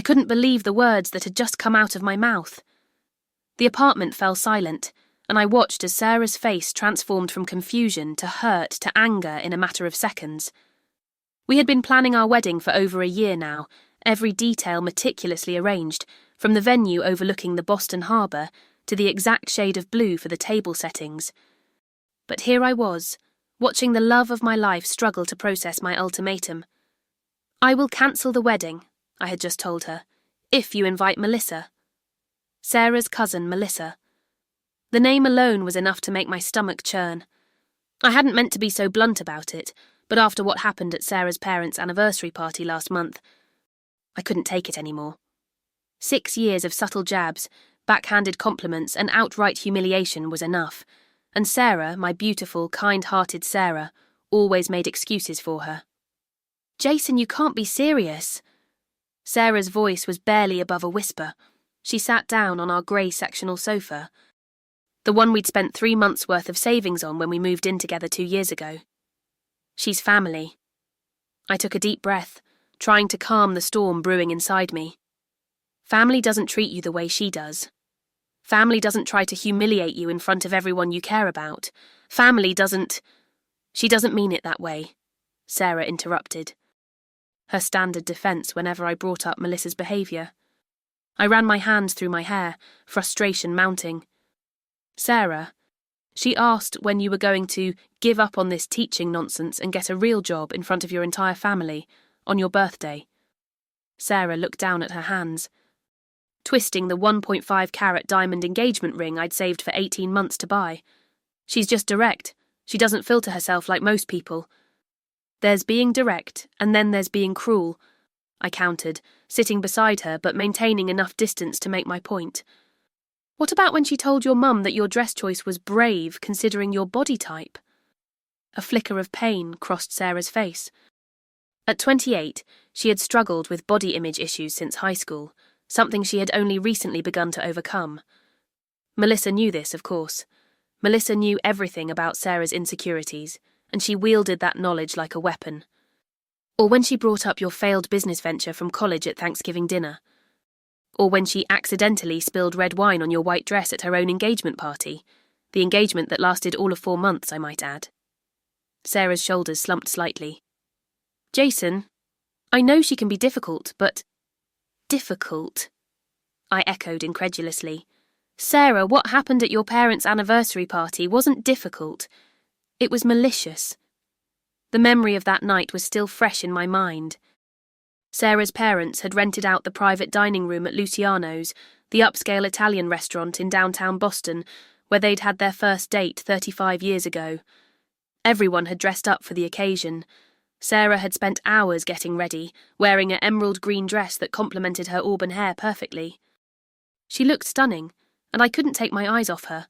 I couldn't believe the words that had just come out of my mouth. The apartment fell silent, and I watched as Sarah's face transformed from confusion to hurt to anger in a matter of seconds. We had been planning our wedding for over a year now, every detail meticulously arranged, from the venue overlooking the Boston Harbor to the exact shade of blue for the table settings. But here I was, watching the love of my life struggle to process my ultimatum. "I will cancel the wedding," I had just told her, "if you invite Melissa." Sarah's cousin, Melissa. The name alone was enough to make my stomach churn. I hadn't meant to be so blunt about it, but after what happened at Sarah's parents' anniversary party last month, I couldn't take it anymore. 6 years of subtle jabs, backhanded compliments, and outright humiliation was enough, and Sarah, my beautiful, kind-hearted Sarah, always made excuses for her. "Jason, you can't be serious." Sarah's voice was barely above a whisper. She sat down on our grey sectional sofa, the one we'd spent 3 months' worth of savings on when we moved in together 2 years ago. "She's family." I took a deep breath, trying to calm the storm brewing inside me. Family doesn't treat you the way she does. Family doesn't try to humiliate you in front of everyone you care about. Family doesn't... She doesn't mean it that way, Sarah interrupted. Her standard defence whenever I brought up Melissa's behaviour. I ran my hands through my hair, frustration mounting. "Sarah, she asked when you were going to give up on this teaching nonsense and get a real job in front of your entire family, on your birthday." Sarah looked down at her hands, twisting the 1.5-carat diamond engagement ring I'd saved for 18 months to buy. "She's just direct. She doesn't filter herself like most people." "There's being direct, and then there's being cruel," I countered, sitting beside her but maintaining enough distance to make my point. "What about when she told your mum that your dress choice was brave considering your body type?" A flicker of pain crossed Sarah's face. At 28, she had struggled with body image issues since high school, something she had only recently begun to overcome. Melissa knew this, of course. Melissa knew everything about Sarah's insecurities, and she wielded that knowledge like a weapon. Or when she brought up your failed business venture from college at Thanksgiving dinner. Or when she accidentally spilled red wine on your white dress at her own engagement party, the engagement that lasted all of 4 months, I might add. Sarah's shoulders slumped slightly. "Jason, I know she can be difficult, but..." "Difficult?" I echoed incredulously. "Sarah, what happened at your parents' anniversary party wasn't difficult. It was malicious." The memory of that night was still fresh in my mind. Sarah's parents had rented out the private dining room at Luciano's, the upscale Italian restaurant in downtown Boston, where they'd had their first date 35 years ago. Everyone had dressed up for the occasion. Sarah had spent hours getting ready, wearing an emerald green dress that complemented her auburn hair perfectly. She looked stunning, and I couldn't take my eyes off her.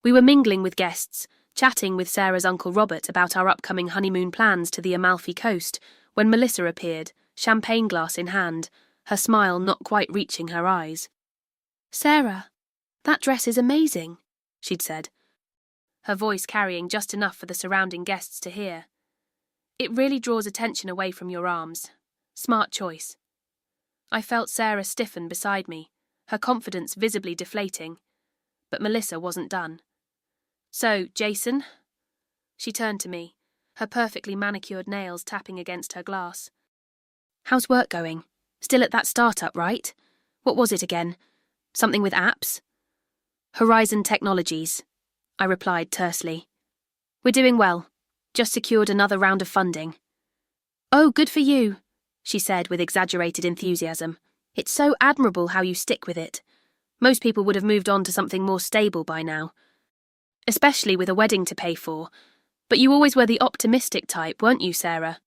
We were mingling with guests, chatting with Sarah's Uncle Robert about our upcoming honeymoon plans to the Amalfi Coast, when Melissa appeared, champagne glass in hand, her smile not quite reaching her eyes. "Sarah, that dress is amazing," she'd said, her voice carrying just enough for the surrounding guests to hear. "It really draws attention away from your arms. Smart choice." I felt Sarah stiffen beside me, her confidence visibly deflating. But Melissa wasn't done. "So, Jason?" She turned to me, her perfectly manicured nails tapping against her glass. "How's work going? Still at that startup, right? What was it again? Something with apps?" "Horizon Technologies," I replied tersely. "We're doing well. Just secured another round of funding." "Oh, good for you," she said with exaggerated enthusiasm. "It's so admirable how you stick with it. Most people would have moved on to something more stable by now. Especially with a wedding to pay for. But you always were the optimistic type, weren't you, Sarah?"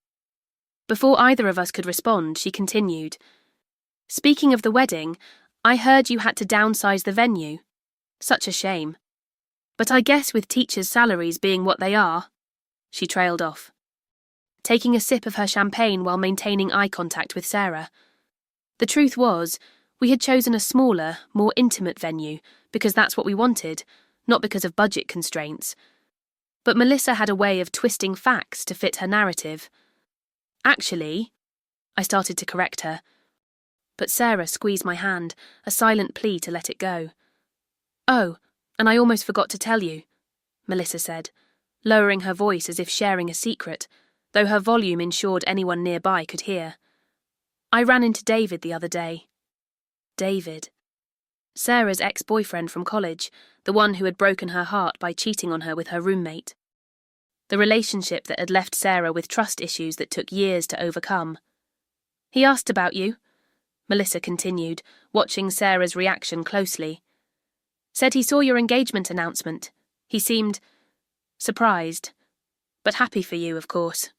Before either of us could respond, she continued. "Speaking of the wedding, I heard you had to downsize the venue. Such a shame. But I guess with teachers' salaries being what they are..." She trailed off, taking a sip of her champagne while maintaining eye contact with Sarah. The truth was, we had chosen a smaller, more intimate venue because that's what we wanted, not because of budget constraints. But Melissa had a way of twisting facts to fit her narrative. "Actually," I started to correct her, but Sarah squeezed my hand, a silent plea to let it go. "Oh, and I almost forgot to tell you," Melissa said, lowering her voice as if sharing a secret, though her volume ensured anyone nearby could hear. "I ran into David the other day." David. Sarah's ex-boyfriend from college, the one who had broken her heart by cheating on her with her roommate. The relationship that had left Sarah with trust issues that took years to overcome. "He asked about you," Melissa continued, watching Sarah's reaction closely. "Said he saw your engagement announcement. He seemed surprised, but happy for you, of course."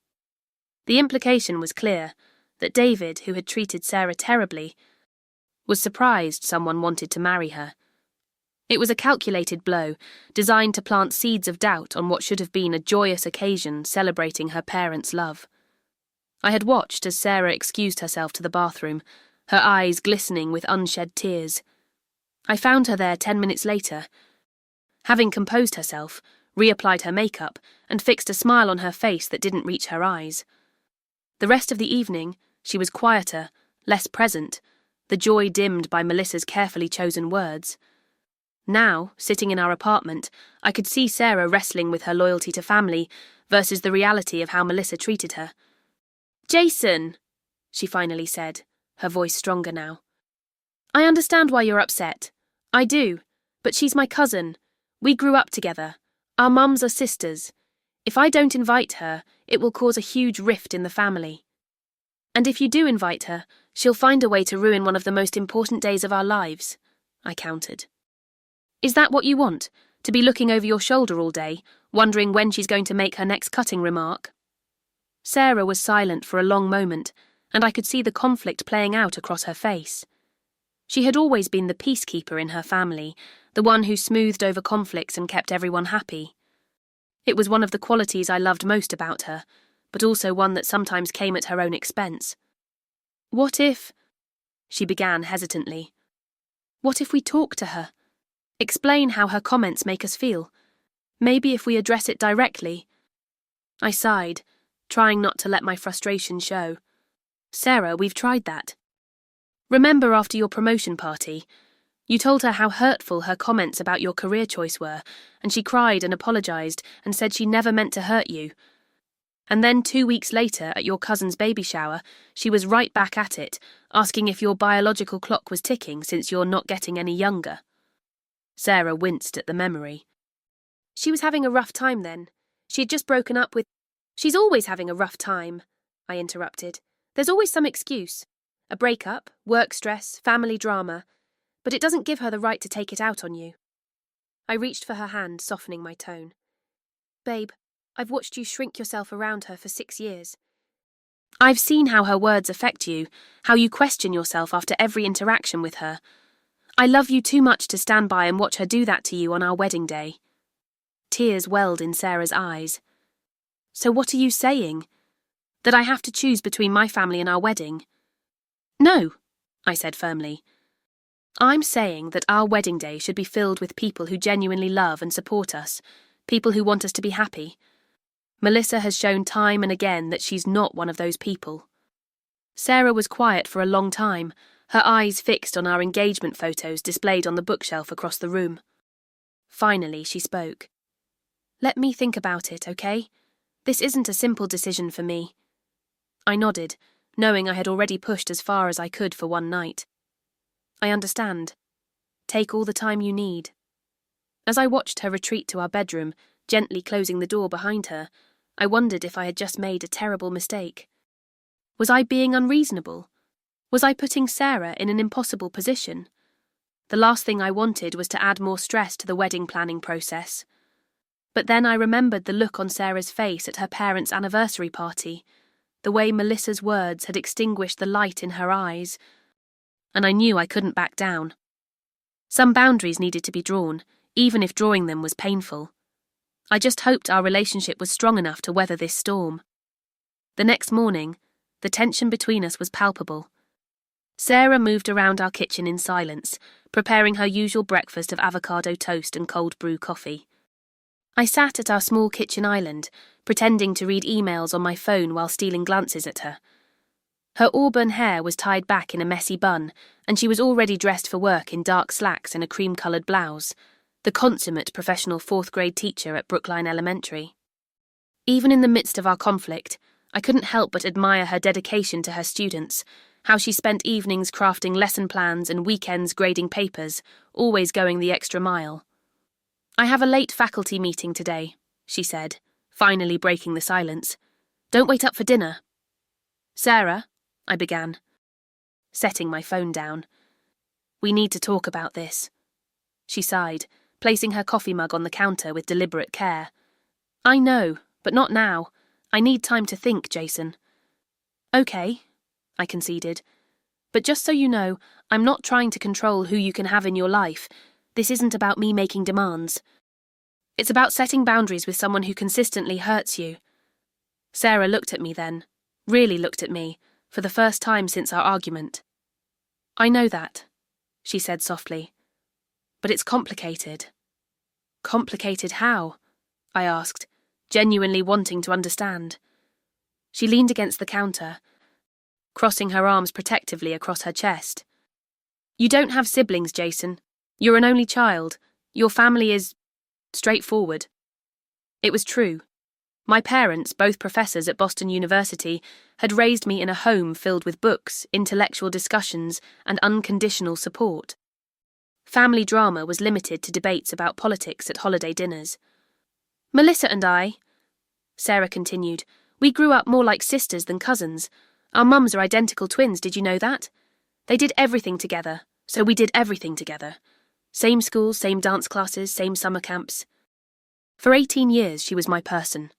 The implication was clear, that David, who had treated Sarah terribly, was surprised someone wanted to marry her. It was a calculated blow, designed to plant seeds of doubt on what should have been a joyous occasion celebrating her parents' love. I had watched as Sarah excused herself to the bathroom, her eyes glistening with unshed tears. I found her there 10 minutes later. Having composed herself, reapplied her makeup, and fixed a smile on her face that didn't reach her eyes. The rest of the evening, she was quieter, less present, the joy dimmed by Melissa's carefully chosen words. Now, sitting in our apartment, I could see Sarah wrestling with her loyalty to family versus the reality of how Melissa treated her. "Jason," she finally said, her voice stronger now. "I understand why you're upset. I do, but she's my cousin. We grew up together. Our mums are sisters. If I don't invite her, it will cause a huge rift in the family. And if you do invite her, she'll find a way to ruin one of the most important days of our lives," I countered. "Is that what you want? To be looking over your shoulder all day, wondering when she's going to make her next cutting remark?" Sarah was silent for a long moment, and I could see the conflict playing out across her face. She had always been the peacekeeper in her family, the one who smoothed over conflicts and kept everyone happy. It was one of the qualities I loved most about her, but also one that sometimes came at her own expense. "What if—" she began hesitantly. "What if we talk to her? Explain how her comments make us feel. Maybe if we address it directly." I sighed, trying not to let my frustration show. "Sarah, we've tried that. Remember after your promotion party, you told her how hurtful her comments about your career choice were, and she cried and apologised and said she never meant to hurt you. And then 2 weeks later, at your cousin's baby shower, she was right back at it, asking if your biological clock was ticking since you're not getting any younger." Sarah winced at the memory. "She was having a rough time then. She had just broken up with—" "She's always having a rough time," I interrupted. "There's always some excuse. A breakup, work stress, family drama. But it doesn't give her the right to take it out on you." I reached for her hand, softening my tone. "Babe, I've watched you shrink yourself around her for 6 years. I've seen how her words affect you, how you question yourself after every interaction with her. I love you too much to stand by and watch her do that to you on our wedding day." Tears welled in Sarah's eyes. "So what are you saying? That I have to choose between my family and our wedding?" "No," I said firmly. "I'm saying that our wedding day should be filled with people who genuinely love and support us, people who want us to be happy. Melissa has shown time and again that she's not one of those people." Sarah was quiet for a long time, her eyes fixed on our engagement photos displayed on the bookshelf across the room. Finally, she spoke. "Let me think about it, okay? This isn't a simple decision for me." I nodded, knowing I had already pushed as far as I could for one night. "I understand. Take all the time you need." As I watched her retreat to our bedroom, gently closing the door behind her, I wondered if I had just made a terrible mistake. Was I being unreasonable? Was I putting Sarah in an impossible position? The last thing I wanted was to add more stress to the wedding planning process. But then I remembered the look on Sarah's face at her parents' anniversary party, the way Melissa's words had extinguished the light in her eyes, and I knew I couldn't back down. Some boundaries needed to be drawn, even if drawing them was painful. I just hoped our relationship was strong enough to weather this storm. The next morning, the tension between us was palpable. Sarah moved around our kitchen in silence, preparing her usual breakfast of avocado toast and cold brew coffee. I sat at our small kitchen island, pretending to read emails on my phone while stealing glances at her. Her auburn hair was tied back in a messy bun, and she was already dressed for work in dark slacks and a cream-coloured blouse, the consummate professional fourth-grade teacher at Brookline Elementary. Even in the midst of our conflict, I couldn't help but admire her dedication to her students, how she spent evenings crafting lesson plans and weekends grading papers, always going the extra mile. "I have a late faculty meeting today," she said, finally breaking the silence. "Don't wait up for dinner." "Sarah," I began, setting my phone down. "We need to talk about this." She sighed, placing her coffee mug on the counter with deliberate care. "I know, but not now. I need time to think, Jason." "Okay," I conceded. "But just so you know, I'm not trying to control who you can have in your life. This isn't about me making demands. It's about setting boundaries with someone who consistently hurts you." Sarah looked at me then, really looked at me, for the first time since our argument. "I know that," she said softly. "But it's complicated." "Complicated how?" I asked, genuinely wanting to understand. She leaned against the counter, crossing her arms protectively across her chest. "You don't have siblings, Jason. You're an only child. Your family is straightforward." It was true. My parents, both professors at Boston University, had raised me in a home filled with books, intellectual discussions, and unconditional support. Family drama was limited to debates about politics at holiday dinners. "Melissa and I," Sarah continued, "we grew up more like sisters than cousins. Our mums are identical twins, did you know that? They did everything together, so we did everything together. Same schools, same dance classes, same summer camps. For 18 years she was my person."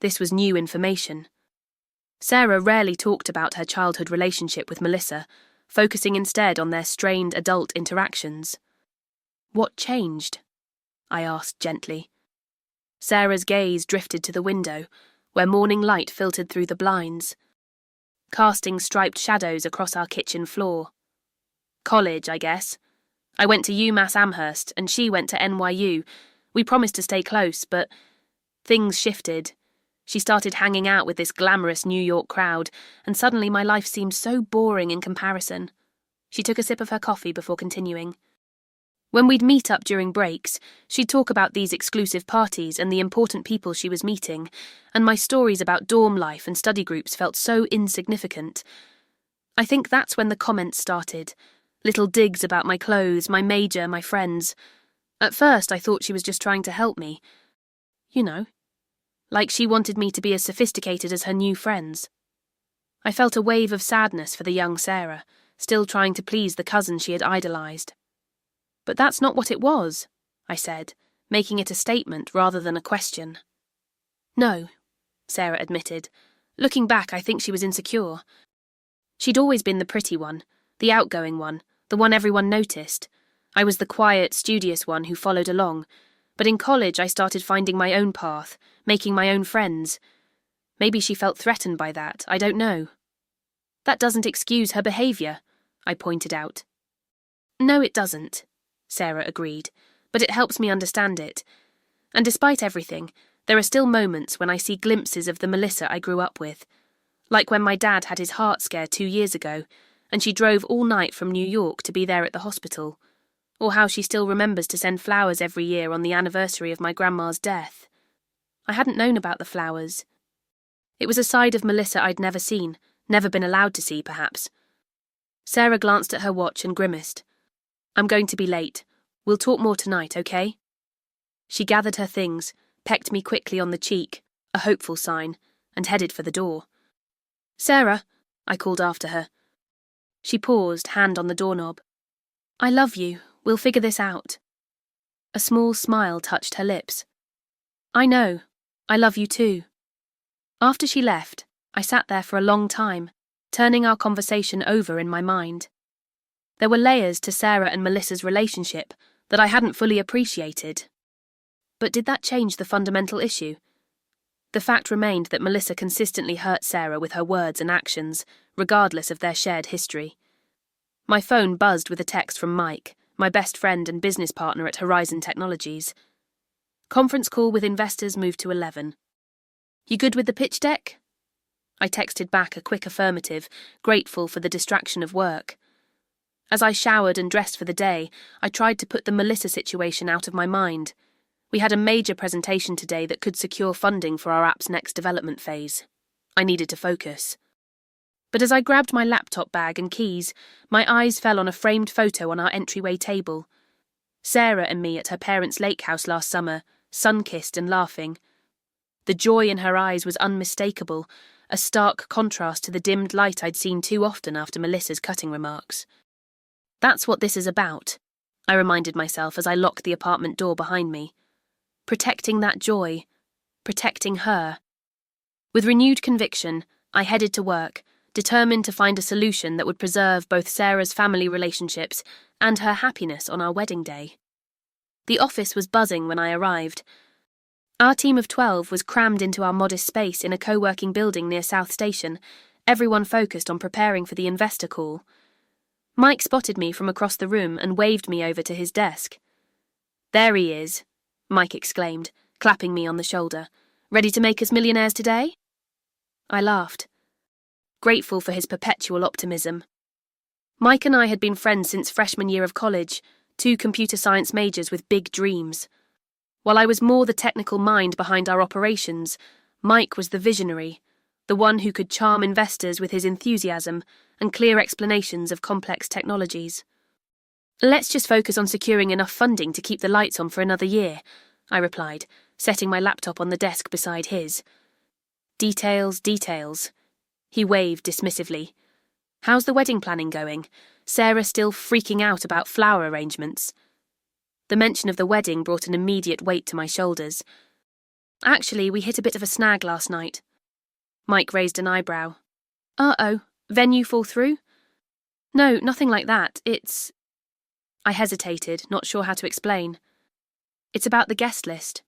This was new information. Sarah rarely talked about her childhood relationship with Melissa, focusing instead on their strained adult interactions. "What changed?" I asked gently. Sarah's gaze drifted to the window, where morning light filtered through the blinds, casting striped shadows across our kitchen floor. "College, I guess. I went to UMass Amherst, and she went to NYU. We promised to stay close, but things shifted. She started hanging out with this glamorous New York crowd, and suddenly my life seemed so boring in comparison." She took a sip of her coffee before continuing. "When we'd meet up during breaks, she'd talk about these exclusive parties and the important people she was meeting, and my stories about dorm life and study groups felt so insignificant. I think that's when the comments started. Little digs about my clothes, my major, my friends. At first I thought she was just trying to help me. You know, like she wanted me to be as sophisticated as her new friends. I felt a wave of sadness for the young Sarah, still trying to please the cousin she had idolized. "But that's not what it was," I said, making it a statement rather than a question. "No," Sarah admitted. "Looking back, I think she was insecure. She'd always been the pretty one, the outgoing one, the one everyone noticed. I was the quiet, studious one who followed along. But in college I started finding my own path, making my own friends. Maybe she felt threatened by that, I don't know." "That doesn't excuse her behaviour," I pointed out. "No, it doesn't," Sarah agreed, "but it helps me understand it. And despite everything, there are still moments when I see glimpses of the Melissa I grew up with. Like when my dad had his heart scare 2 years ago, and she drove all night from New York to be there at the hospital. Or how she still remembers to send flowers every year on the anniversary of my grandma's death. I hadn't known about the flowers. It was a side of Melissa I'd never seen, never been allowed to see, perhaps." Sarah glanced at her watch and grimaced. "I'm going to be late. We'll talk more tonight, okay?" She gathered her things, pecked me quickly on the cheek, a hopeful sign, and headed for the door. "Sarah," I called after her. She paused, hand on the doorknob. "I love you. We'll figure this out." A small smile touched her lips. "I know. I love you too." After she left, I sat there for a long time, turning our conversation over in my mind. There were layers to Sarah and Melissa's relationship that I hadn't fully appreciated. But did that change the fundamental issue? The fact remained that Melissa consistently hurt Sarah with her words and actions, regardless of their shared history. My phone buzzed with a text from Mike, my best friend and business partner at Horizon Technologies. Conference call with investors moved to 11. "You good with the pitch deck?" I texted back a quick affirmative, grateful for the distraction of work. As I showered and dressed for the day, I tried to put the Melissa situation out of my mind. We had a major presentation today that could secure funding for our app's next development phase. I needed to focus. But as I grabbed my laptop bag and keys, my eyes fell on a framed photo on our entryway table. Sarah and me at her parents' lake house last summer, sun-kissed and laughing. The joy in her eyes was unmistakable, a stark contrast to the dimmed light I'd seen too often after Melissa's cutting remarks. That's what this is about, I reminded myself as I locked the apartment door behind me. Protecting that joy. Protecting her. With renewed conviction, I headed to work, determined to find a solution that would preserve both Sarah's family relationships and her happiness on our wedding day. The office was buzzing when I arrived. Our team of 12 was crammed into our modest space in a co-working building near South Station, everyone focused on preparing for the investor call. Mike spotted me from across the room and waved me over to his desk. "There he is," Mike exclaimed, clapping me on the shoulder. "Ready to make us millionaires today?" I laughed, grateful for his perpetual optimism. Mike and I had been friends since freshman year of college, two computer science majors with big dreams. While I was more the technical mind behind our operations, Mike was the visionary, the one who could charm investors with his enthusiasm and clear explanations of complex technologies. "Let's just focus on securing enough funding to keep the lights on for another year," I replied, setting my laptop on the desk beside his. "Details, details." He waved dismissively. "How's the wedding planning going? Sarah still freaking out about flower arrangements?" The mention of the wedding brought an immediate weight to my shoulders. "Actually, we hit a bit of a snag last night." Mike raised an eyebrow. "Uh-oh, venue fall through?" "No, nothing like that. It's—" I hesitated, not sure how to explain. "It's about the guest list."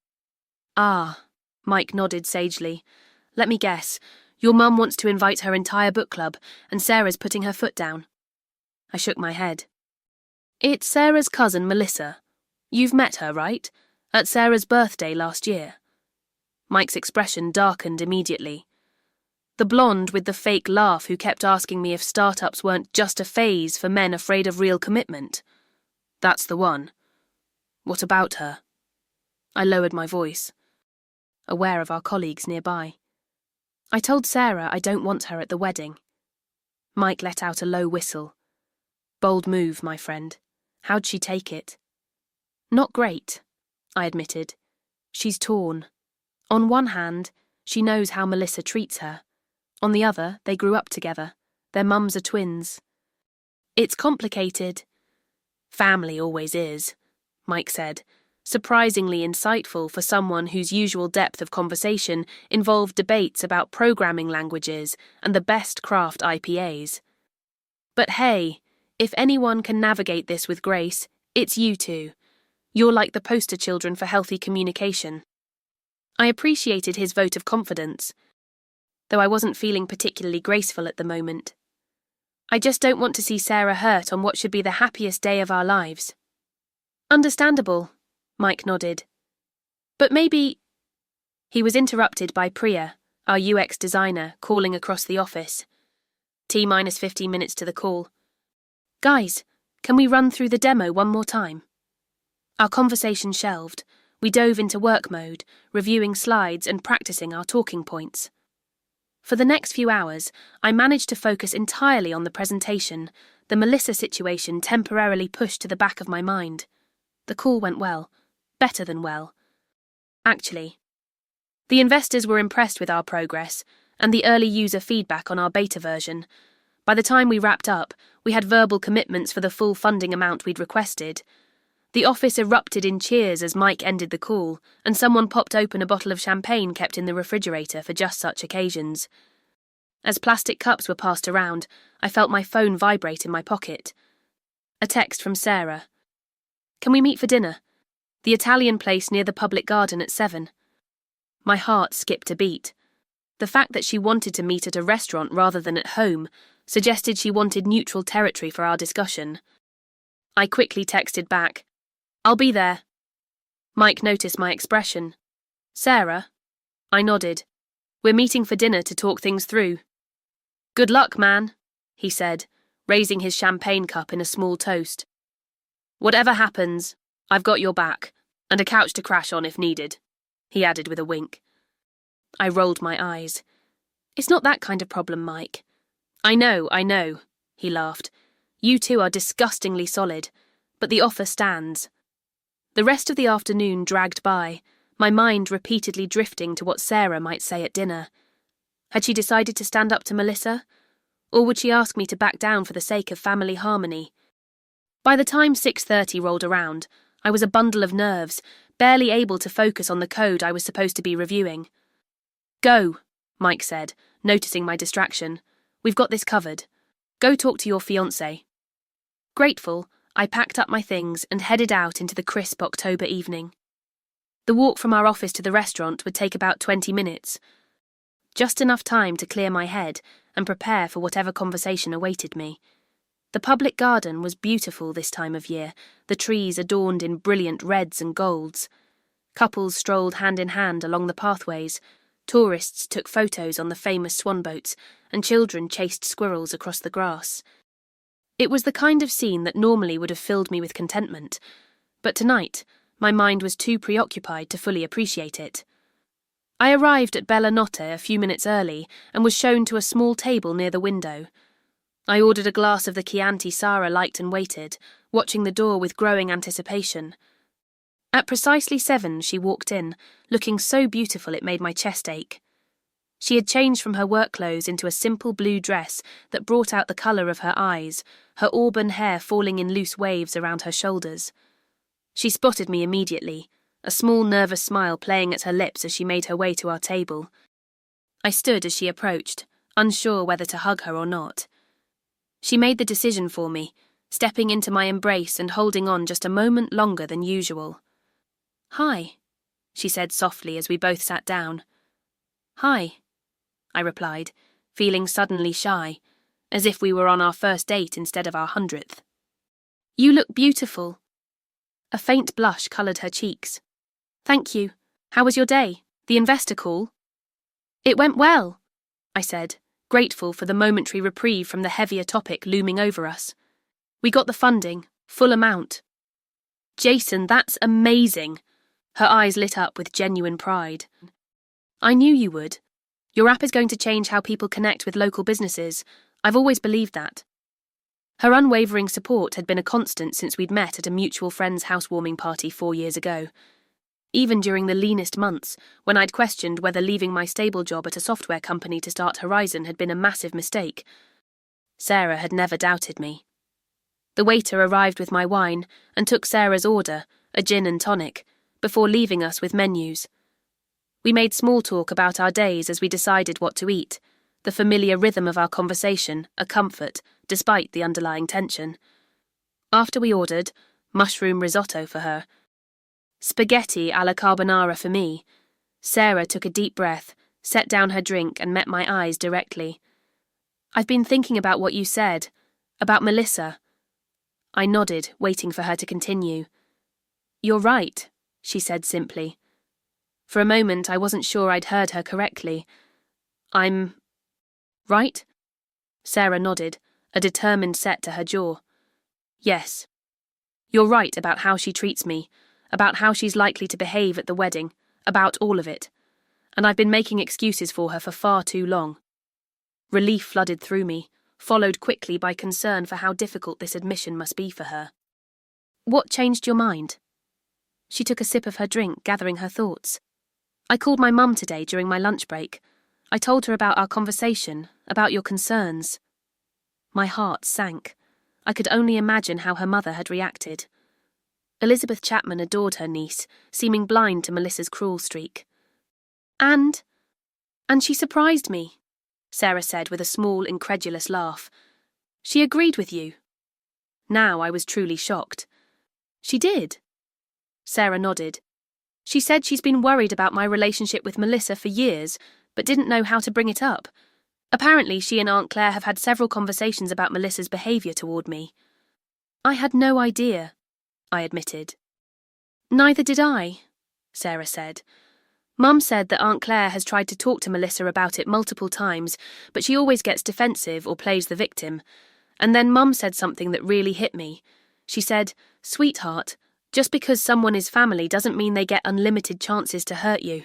"Ah," Mike nodded sagely. "Let me guess. Your mum wants to invite her entire book club, and Sarah's putting her foot down." I shook my head. "It's Sarah's cousin, Melissa. You've met her, right? At Sarah's birthday last year." Mike's expression darkened immediately. The blonde with the fake laugh who kept asking me if startups weren't just a phase for men afraid of real commitment. "That's the one. What about her?" I lowered my voice, aware of our colleagues nearby. "I told Sarah I don't want her at the wedding." Mike let out a low whistle. "Bold move, my friend. How'd she take it?" "Not great," I admitted. "She's torn. On one hand, she knows how Melissa treats her. On the other, they grew up together. Their mums are twins. It's complicated." "Family always is," Mike said, surprisingly insightful for someone whose usual depth of conversation involved debates about programming languages and the best craft IPAs. "But hey, if anyone can navigate this with grace, it's you two. You're like the poster children for healthy communication." I appreciated his vote of confidence, though I wasn't feeling particularly graceful at the moment. "I just don't want to see Sarah hurt on what should be the happiest day of our lives." "Understandable," Mike nodded. "But maybe—" He was interrupted by Priya, our UX designer, calling across the office. T-minus 15 minutes to the call. "Guys, can we run through the demo one more time?" Our conversation shelved. We dove into work mode, reviewing slides and practicing our talking points. For the next few hours, I managed to focus entirely on the presentation, the Melissa situation temporarily pushed to the back of my mind. The call went well. Better than well. Actually. The investors were impressed with our progress and the early user feedback on our beta version. By the time we wrapped up, we had verbal commitments for the full funding amount we'd requested. The office erupted in cheers as Mike ended the call, and someone popped open a bottle of champagne kept in the refrigerator for just such occasions. As plastic cups were passed around, I felt my phone vibrate in my pocket. A text from Sarah. "Can we meet for dinner? The Italian place near the public garden at 7. My heart skipped a beat. The fact that she wanted to meet at a restaurant rather than at home suggested she wanted neutral territory for our discussion. I quickly texted back, "I'll be there." Mike noticed my expression. "Sarah?" I nodded. We're meeting for dinner to talk things through. Good luck, man, he said, raising his champagne cup in a small toast. Whatever happens, I've got your back, and a couch to crash on if needed, he added with a wink. I rolled my eyes. It's not that kind of problem, Mike. I know, he laughed. You two are disgustingly solid, but the offer stands. The rest of the afternoon dragged by, my mind repeatedly drifting to what Sarah might say at dinner. Had she decided to stand up to Melissa? Or would she ask me to back down for the sake of family harmony? By the time 6:30 rolled around, I was a bundle of nerves, barely able to focus on the code I was supposed to be reviewing. Go, Mike said, noticing my distraction. We've got this covered. Go talk to your fiancé. Grateful, I packed up my things and headed out into the crisp October evening. The walk from our office to the restaurant would take about 20 minutes. Just enough time to clear my head and prepare for whatever conversation awaited me. The public garden was beautiful this time of year, the trees adorned in brilliant reds and golds. Couples strolled hand in hand along the pathways, tourists took photos on the famous swan boats, and children chased squirrels across the grass. It was the kind of scene that normally would have filled me with contentment, but tonight my mind was too preoccupied to fully appreciate it. I arrived at Bella Notte a few minutes early and was shown to a small table near the window. I ordered a glass of the Chianti Sara liked and waited, watching the door with growing anticipation. At precisely 7 she walked in, looking so beautiful it made my chest ache. She had changed from her work clothes into a simple blue dress that brought out the colour of her eyes, her auburn hair falling in loose waves around her shoulders. She spotted me immediately, a small nervous smile playing at her lips as she made her way to our table. I stood as she approached, unsure whether to hug her or not. She made the decision for me, stepping into my embrace and holding on just a moment longer than usual. "Hi," she said softly as we both sat down. "Hi," I replied, feeling suddenly shy, as if we were on our first date instead of our 100th. "You look beautiful." A faint blush coloured her cheeks. "Thank you. How was your day? The investor call?" "It went well," I said, grateful for the momentary reprieve from the heavier topic looming over us. "We got the funding, full amount." "Jason, that's amazing." Her eyes lit up with genuine pride. "I knew you would. Your app is going to change how people connect with local businesses. I've always believed that." Her unwavering support had been a constant since we'd met at a mutual friend's housewarming party 4 years ago. Even during the leanest months, when I'd questioned whether leaving my stable job at a software company to start Horizon had been a massive mistake, Sarah had never doubted me. The waiter arrived with my wine and took Sarah's order, a gin and tonic, before leaving us with menus. We made small talk about our days as we decided what to eat, the familiar rhythm of our conversation a comfort, despite the underlying tension. After we ordered, mushroom risotto for her, spaghetti alla carbonara for me, Sarah took a deep breath, set down her drink and met my eyes directly. "I've been thinking about what you said, about Melissa." I nodded, waiting for her to continue. "You're right," she said simply. For a moment I wasn't sure I'd heard her correctly. "I'm... right?" Sarah nodded, a determined set to her jaw. "Yes. You're right about how she treats me, about how she's likely to behave at the wedding, about all of it. And I've been making excuses for her for far too long." Relief flooded through me, followed quickly by concern for how difficult this admission must be for her. "What changed your mind?" She took a sip of her drink, gathering her thoughts. "I called my mum today during my lunch break. I told her about our conversation, about your concerns." My heart sank. I could only imagine how her mother had reacted. Elizabeth Chapman adored her niece, seeming blind to Melissa's cruel streak. And she surprised me," Sarah said with a small, incredulous laugh. "She agreed with you." Now I was truly shocked. "She did?" Sarah nodded. "She said she's been worried about my relationship with Melissa for years, but didn't know how to bring it up. Apparently she and Aunt Claire have had several conversations about Melissa's behaviour toward me." "I had no idea," I admitted. "Neither did I," Sarah said. Mum said that Aunt Claire has tried to talk to Melissa about it multiple times, but she always gets defensive or plays the victim. And then Mum said something that really hit me. She said, "Sweetheart, just because someone is family doesn't mean they get unlimited chances to hurt you."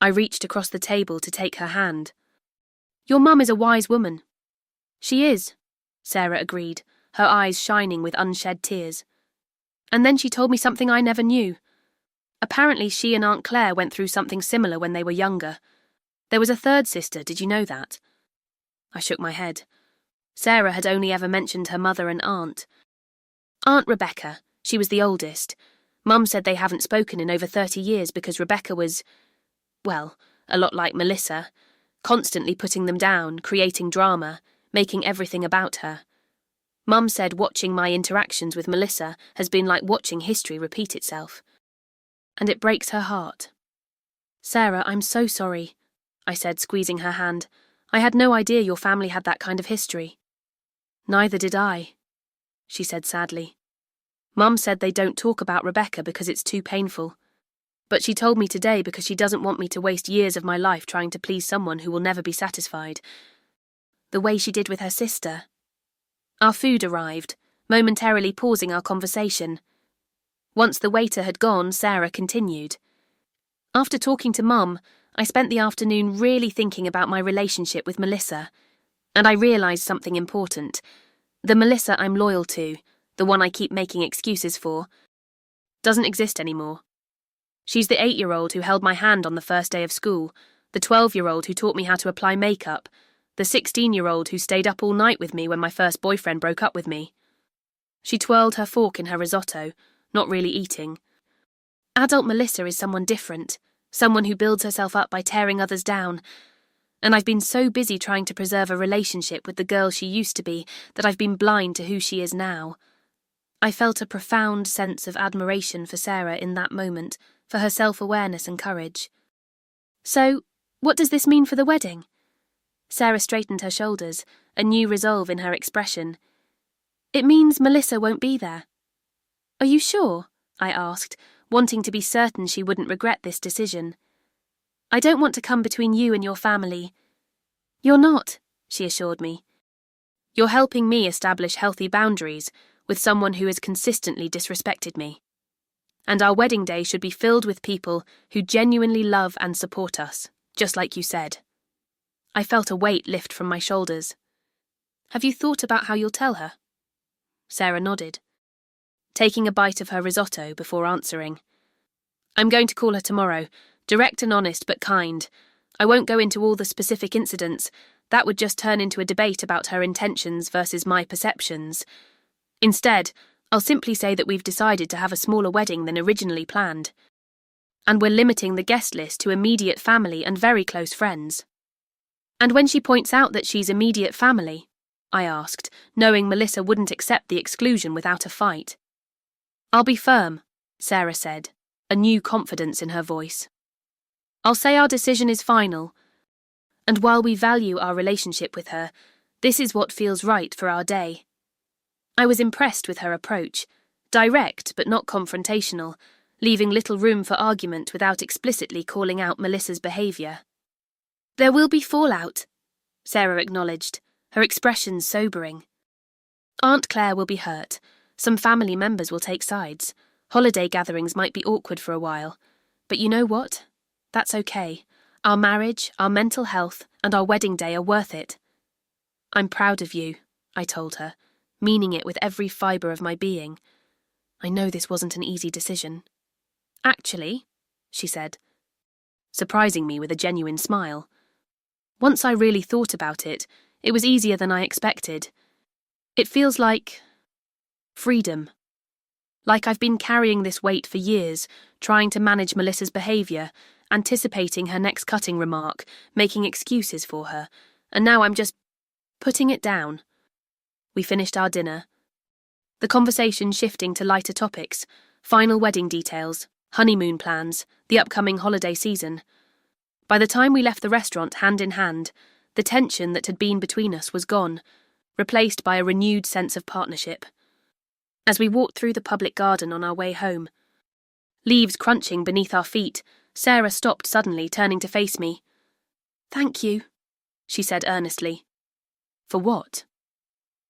I reached across the table to take her hand. "Your mum is a wise woman." "She is," Sarah agreed, her eyes shining with unshed tears. "And then she told me something I never knew. Apparently she and Aunt Claire went through something similar when they were younger. There was a third sister, did you know that?" I shook my head. Sarah had only ever mentioned her mother and aunt. "Aunt Rebecca, she was the oldest. Mum said they haven't spoken in over 30 years because Rebecca was, well, a lot like Melissa, constantly putting them down, creating drama, making everything about her. Mum said watching my interactions with Melissa has been like watching history repeat itself. And it breaks her heart." "Sarah, I'm so sorry," I said, squeezing her hand. "I had no idea your family had that kind of history." "Neither did I," she said sadly. "Mum said they don't talk about Rebecca because it's too painful. But she told me today because she doesn't want me to waste years of my life trying to please someone who will never be satisfied. The way she did with her sister." Our food arrived, momentarily pausing our conversation. Once the waiter had gone, Sarah continued. "After talking to Mum, I spent the afternoon really thinking about my relationship with Melissa. And I realised something important. The Melissa I'm loyal to, the one I keep making excuses for, doesn't exist anymore. She's the 8-year-old who held my hand on the first day of school, the 12-year-old who taught me how to apply makeup, the 16-year-old who stayed up all night with me when my first boyfriend broke up with me." She twirled her fork in her risotto, not really eating. "Adult Melissa is someone different, someone who builds herself up by tearing others down. And I've been so busy trying to preserve a relationship with the girl she used to be that I've been blind to who she is now." I felt a profound sense of admiration for Sarah in that moment, for her self-awareness and courage. "So, what does this mean for the wedding?" Sarah straightened her shoulders, a new resolve in her expression. "It means Melissa won't be there." "Are you sure?" I asked, wanting to be certain she wouldn't regret this decision. "I don't want to come between you and your family." "You're not," she assured me. "You're helping me establish healthy boundaries with someone who has consistently disrespected me. And our wedding day should be filled with people who genuinely love and support us, just like you said." I felt a weight lift from my shoulders. "Have you thought about how you'll tell her?" Sarah nodded, taking a bite of her risotto before answering. "I'm going to call her tomorrow, direct and honest but kind. I won't go into all the specific incidents. That would just turn into a debate about her intentions versus my perceptions. Instead, I'll simply say that we've decided to have a smaller wedding than originally planned. And we're limiting the guest list to immediate family and very close friends." "And when she points out that she's immediate family?" I asked, knowing Melissa wouldn't accept the exclusion without a fight. "I'll be firm," Sarah said, a new confidence in her voice. "I'll say our decision is final. And while we value our relationship with her, this is what feels right for our day." I was impressed with her approach, direct but not confrontational, leaving little room for argument without explicitly calling out Melissa's behaviour. "There will be fallout," Sarah acknowledged, her expression sobering. "Aunt Claire will be hurt. Some family members will take sides. Holiday gatherings might be awkward for a while. But you know what? That's okay. Our marriage, our mental health, and our wedding day are worth it." "I'm proud of you," I told her, meaning it with every fibre of my being. I know this wasn't an easy decision. "Actually," she said, surprising me with a genuine smile. "Once I really thought about it, it was easier than I expected. It feels like freedom. Like I've been carrying this weight for years, trying to manage Melissa's behaviour, anticipating her next cutting remark, making excuses for her, and now I'm just putting it down." We finished our dinner, the conversation shifting to lighter topics, final wedding details, honeymoon plans, the upcoming holiday season. By the time we left the restaurant hand in hand, the tension that had been between us was gone, replaced by a renewed sense of partnership. As we walked through the public garden on our way home, leaves crunching beneath our feet, Sarah stopped suddenly, turning to face me. "Thank you," she said earnestly. "For what?"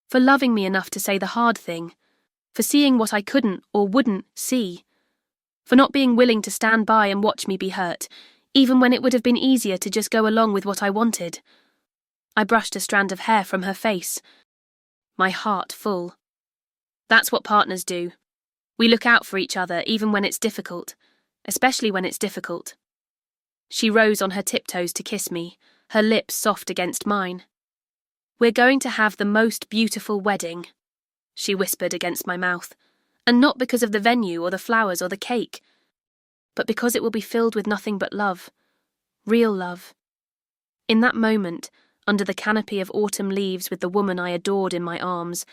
"For loving me enough to say the hard thing. For seeing what I couldn't or wouldn't see. For not being willing to stand by and watch me be hurt, even when it would have been easier to just go along with what I wanted." I brushed a strand of hair from her face, my heart full. "That's what partners do. We look out for each other even when it's difficult, especially when it's difficult." She rose on her tiptoes to kiss me, her lips soft against mine. "We're going to have the most beautiful wedding," she whispered against my mouth, "and not because of the venue or the flowers or the cake, but because it will be filled with nothing but love. Real love." In that moment, under the canopy of autumn leaves with the woman I adored in my arms,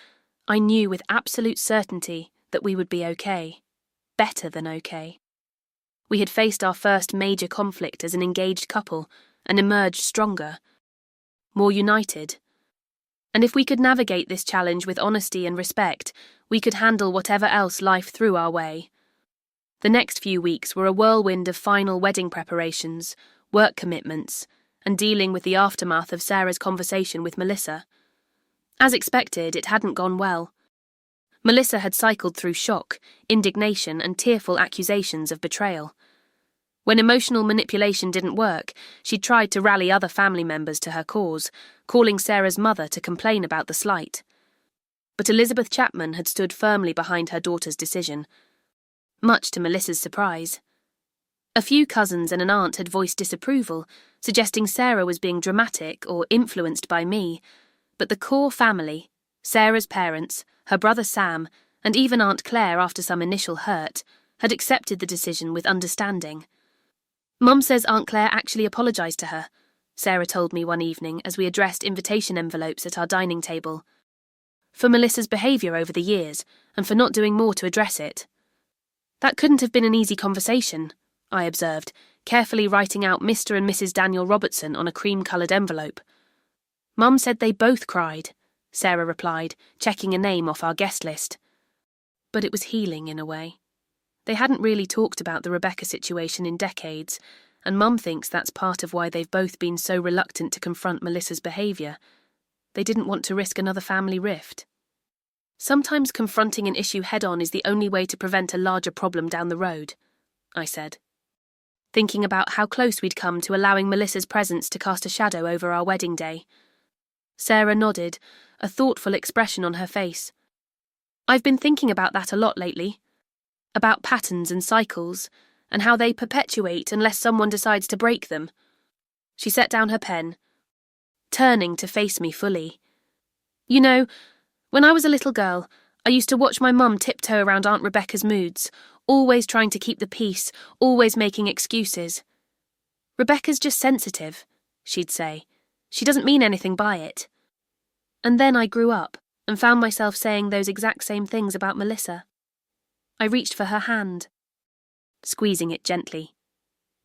I knew with absolute certainty that we would be okay. Better than okay. We had faced our first major conflict as an engaged couple and emerged stronger, more united. And if we could navigate this challenge with honesty and respect, we could handle whatever else life threw our way. The next few weeks were a whirlwind of final wedding preparations, work commitments, and dealing with the aftermath of Sarah's conversation with Melissa. As expected, it hadn't gone well. Melissa had cycled through shock, indignation, and tearful accusations of betrayal. When emotional manipulation didn't work, she tried to rally other family members to her cause, calling Sarah's mother to complain about the slight. But Elizabeth Chapman had stood firmly behind her daughter's decision, much to Melissa's surprise. A few cousins and an aunt had voiced disapproval, suggesting Sarah was being dramatic or influenced by me, but the core family, Sarah's parents, her brother Sam, and even Aunt Claire after some initial hurt, had accepted the decision with understanding. "Mum says Aunt Claire actually apologised to her," Sarah told me one evening as we addressed invitation envelopes at our dining table, "for Melissa's behaviour over the years, and for not doing more to address it." "That couldn't have been an easy conversation," I observed, carefully writing out Mr. and Mrs. Daniel Robertson on a cream-coloured envelope. "Mum said they both cried," Sarah replied, checking a name off our guest list. But it was healing in a way. They hadn't really talked about the Rebecca situation in decades, and Mum thinks that's part of why they've both been so reluctant to confront Melissa's behaviour. They didn't want to risk another family rift. "Sometimes confronting an issue head-on is the only way to prevent a larger problem down the road," I said, thinking about how close we'd come to allowing Melissa's presence to cast a shadow over our wedding day. Sarah nodded, a thoughtful expression on her face. "I've been thinking about that a lot lately. About patterns and cycles, and how they perpetuate unless someone decides to break them." She set down her pen, turning to face me fully. "You know, when I was a little girl, I used to watch my mum tiptoe around Aunt Rebecca's moods, always trying to keep the peace, always making excuses. 'Rebecca's just sensitive,' she'd say. 'She doesn't mean anything by it.' And then I grew up and found myself saying those exact same things about Melissa. I reached for her hand, squeezing it gently.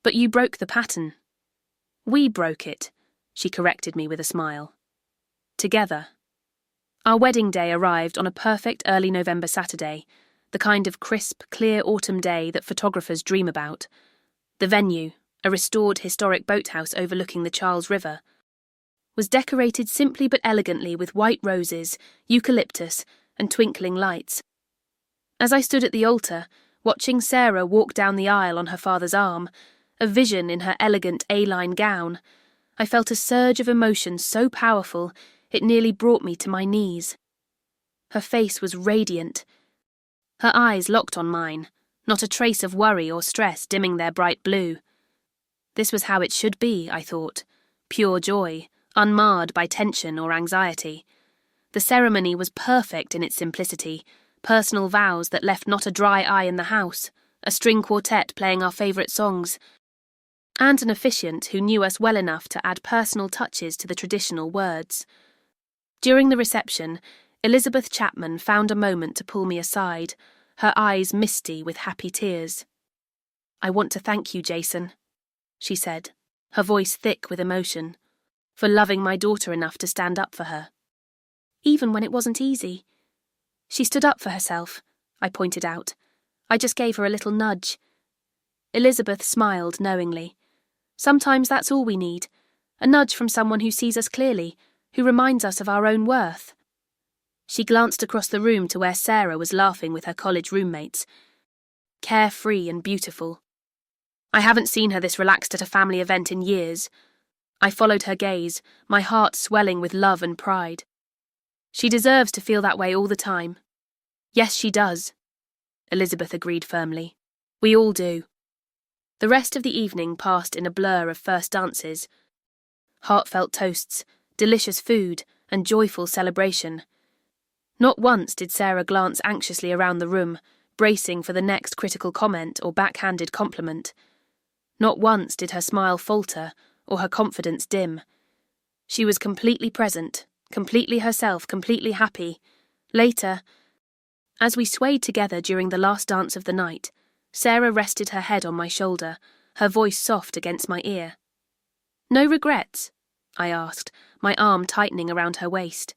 'But you broke the pattern.' 'We broke it,' she corrected me with a smile. 'Together.' Our wedding day arrived on a perfect early November Saturday, the kind of crisp, clear autumn day that photographers dream about. The venue, a restored historic boathouse overlooking the Charles River, was decorated simply but elegantly with white roses, eucalyptus, and twinkling lights. As I stood at the altar, watching Sarah walk down the aisle on her father's arm, a vision in her elegant A-line gown, I felt a surge of emotion so powerful it nearly brought me to my knees. Her face was radiant, her eyes locked on mine, not a trace of worry or stress dimming their bright blue. This was how it should be, I thought, pure joy, unmarred by tension or anxiety. The ceremony was perfect in its simplicity, personal vows that left not a dry eye in the house, a string quartet playing our favourite songs, and an officiant who knew us well enough to add personal touches to the traditional words. During the reception, Elizabeth Chapman found a moment to pull me aside, her eyes misty with happy tears. "I want to thank you, Jason," she said, her voice thick with emotion, "for loving my daughter enough to stand up for her. Even when it wasn't easy." "She stood up for herself," I pointed out. "I just gave her a little nudge." Elizabeth smiled knowingly. Sometimes that's all we need. A nudge from someone who sees us clearly, who reminds us of our own worth. She glanced across the room to where Sarah was laughing with her college roommates. Carefree and beautiful. I haven't seen her this relaxed at a family event in years. I followed her gaze, my heart swelling with love and pride. She deserves to feel that way all the time. Yes, she does, Elizabeth agreed firmly. We all do. The rest of the evening passed in a blur of first dances. Heartfelt toasts, delicious food, and joyful celebration. Not once did Sarah glance anxiously around the room, bracing for the next critical comment or backhanded compliment. Not once did her smile falter or her confidence dim. She was completely present, completely herself, completely happy. Later, as we swayed together during the last dance of the night, Sarah rested her head on my shoulder, her voice soft against my ear. No regrets? I asked, my arm tightening around her waist.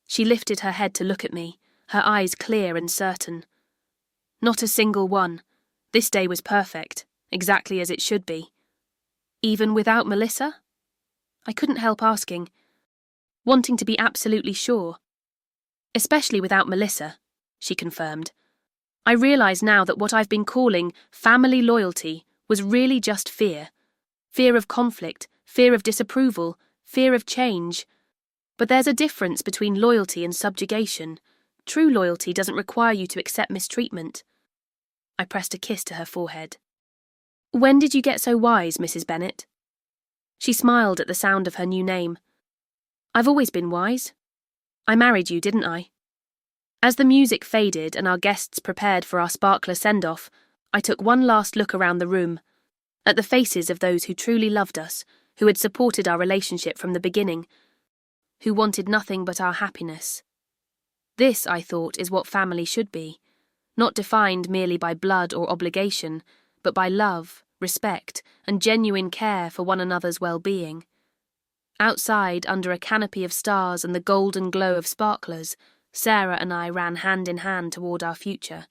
She lifted her head to look at me, her eyes clear and certain. Not a single one. This day was perfect, exactly as it should be. Even without Melissa? I couldn't help asking, wanting to be absolutely sure. Especially without Melissa, she confirmed. I realise now that what I've been calling family loyalty was really just fear. Fear of conflict, fear of disapproval, fear of change. But there's a difference between loyalty and subjugation. True loyalty doesn't require you to accept mistreatment. I pressed a kiss to her forehead. When did you get so wise, Mrs. Bennet? She smiled at the sound of her new name. I've always been wise. I married you, didn't I? As the music faded and our guests prepared for our sparkler send-off, I took one last look around the room, at the faces of those who truly loved us, who had supported our relationship from the beginning, who wanted nothing but our happiness. This, I thought, is what family should be, not defined merely by blood or obligation, but by love, respect, and genuine care for one another's well-being. Outside, under a canopy of stars and the golden glow of sparklers, Sarah and I ran hand in hand toward our future.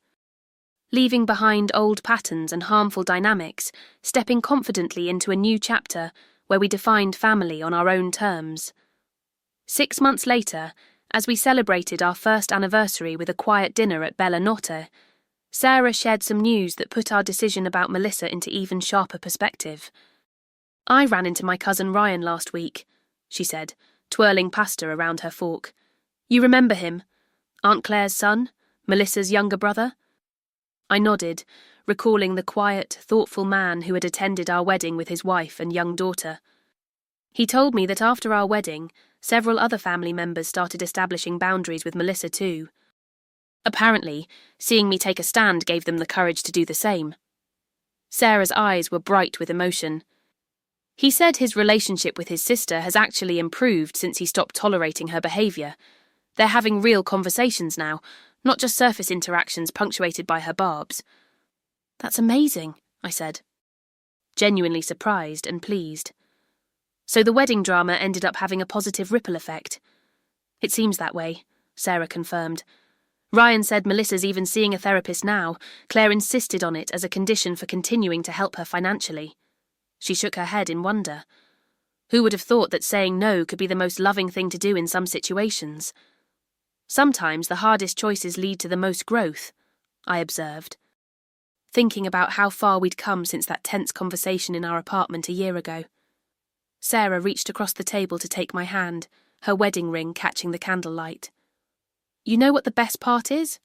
Leaving behind old patterns and harmful dynamics, stepping confidently into a new chapter where we defined family on our own terms. 6 months later, as we celebrated our first anniversary with a quiet dinner at Bella Notte, Sarah shared some news that put our decision about Melissa into even sharper perspective. I ran into my cousin Ryan last week, she said, twirling pasta around her fork. You remember him? Aunt Claire's son? Melissa's younger brother? I nodded, recalling the quiet, thoughtful man who had attended our wedding with his wife and young daughter. He told me that after our wedding, several other family members started establishing boundaries with Melissa too. Apparently, seeing me take a stand gave them the courage to do the same. Sarah's eyes were bright with emotion. He said his relationship with his sister has actually improved since he stopped tolerating her behaviour. They're having real conversations now, not just surface interactions punctuated by her barbs. That's amazing, I said, genuinely surprised and pleased. So the wedding drama ended up having a positive ripple effect. It seems that way, Sarah confirmed. Ryan said Melissa's even seeing a therapist now. Claire insisted on it as a condition for continuing to help her financially. She shook her head in wonder. Who would have thought that saying no could be the most loving thing to do in some situations? Sometimes the hardest choices lead to the most growth, I observed, thinking about how far we'd come since that tense conversation in our apartment a year ago. Sarah reached across the table to take my hand, her wedding ring catching the candlelight. You know what the best part is?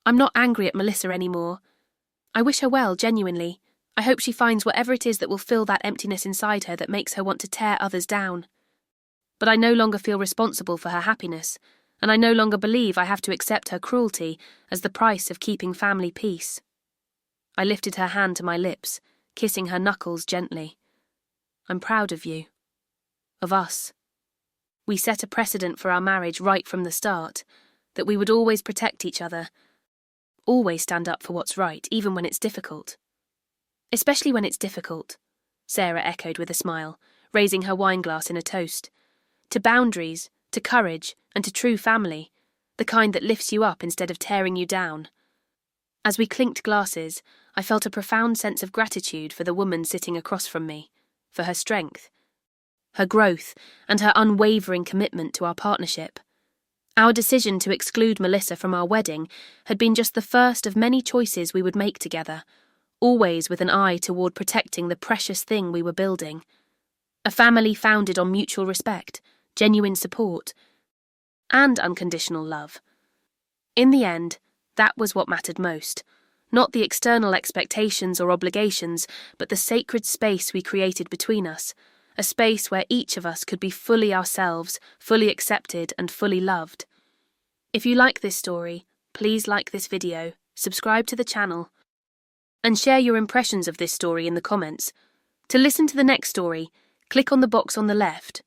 I'm not angry at Melissa anymore. I wish her well, genuinely. I hope she finds whatever it is that will fill that emptiness inside her that makes her want to tear others down. But I no longer feel responsible for her happiness, and I no longer believe I have to accept her cruelty as the price of keeping family peace. I lifted her hand to my lips, kissing her knuckles gently. I'm proud of you. Of us. We set a precedent for our marriage right from the start, that we would always protect each other, always stand up for what's right, even when it's difficult. Especially when it's difficult, Sarah echoed with a smile, raising her wineglass in a toast. To boundaries, to courage, and to true family, the kind that lifts you up instead of tearing you down. As we clinked glasses, I felt a profound sense of gratitude for the woman sitting across from me, for her strength, her growth, and her unwavering commitment to our partnership. Our decision to exclude Melissa from our wedding had been just the first of many choices we would make together, always with an eye toward protecting the precious thing we were building. A family founded on mutual respect, genuine support, and unconditional love. In the end, that was what mattered most. Not the external expectations or obligations, but the sacred space we created between us, a space where each of us could be fully ourselves, fully accepted and fully loved. If you like this story, please like this video, subscribe to the channel, and share your impressions of this story in the comments. To listen to the next story, click on the box on the left